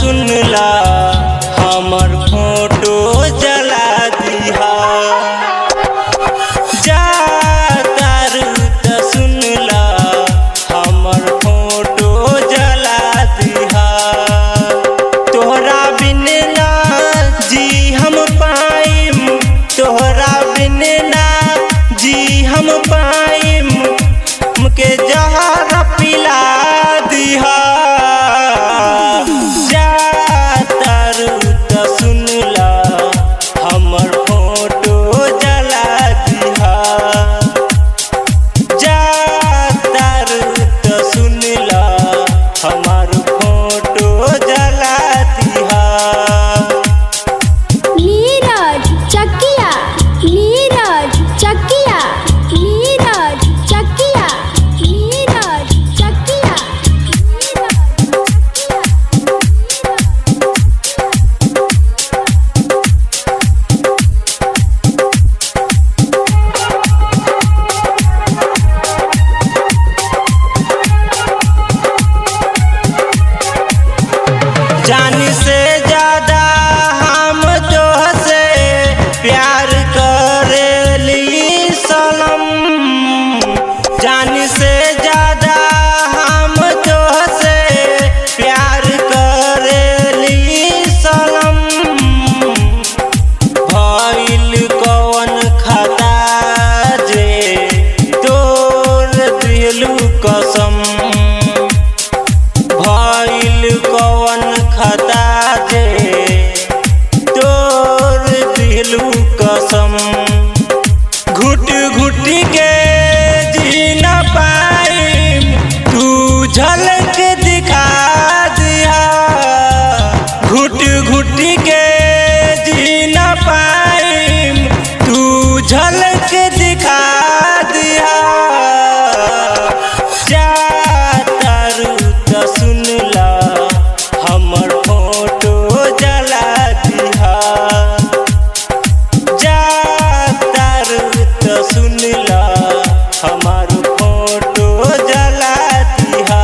सुनला हमर फोटो जला दिहा। जा तारू त सुनला हमर फोटो जला दिहा। तोहरा बिन ना जी हम पाइम, तोहरा बिन ना जी हम पाइम, मुके जहर पिला दिहा। जा तारू त सुनला हमर फोटो जला दिहा। जा तारू त सुनला हमर फोटो जला दिहा। नीरज चकिया, नीरज चकिया, नीरज चकिया, नीरज चकिया, जान से ज्यादा हम तोहसे प्यार करेली सनम। जान से ज्यादा हम तोहसे प्यार करेली सनम। भइल कौन खता जे तोड़ दिलू कसम। भइल कौन खता जे तोड़ दिलू कसम। घुट घुट के जी न पाइम, तू झलक दिखा दिया। घुट घुट के जी न पाइम, तू झलक दिखा दिया। जा तारू त सुनला हमर फोटो जला दिहा। जा तारू त सुनला हमर फोटो जला दिहा।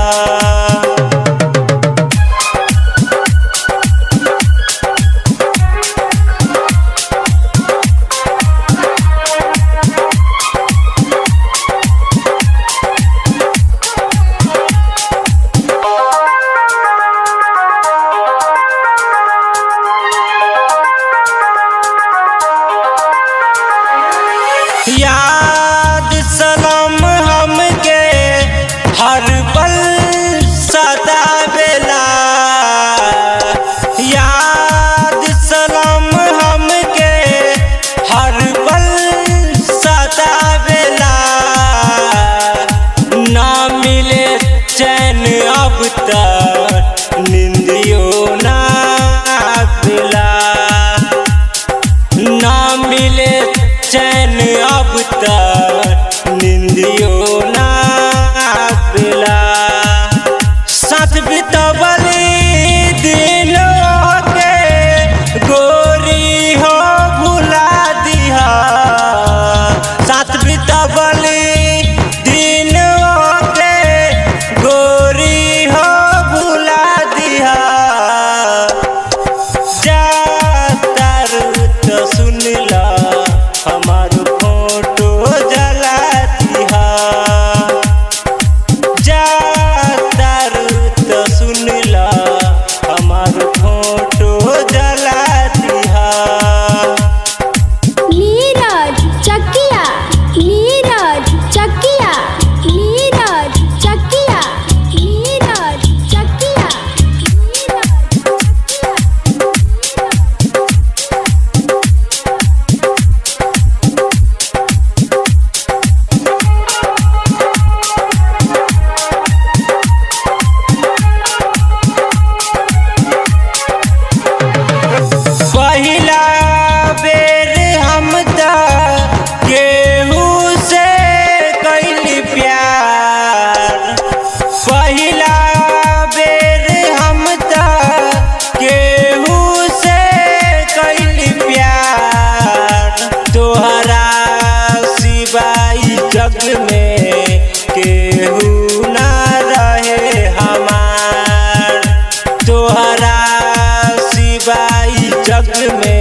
में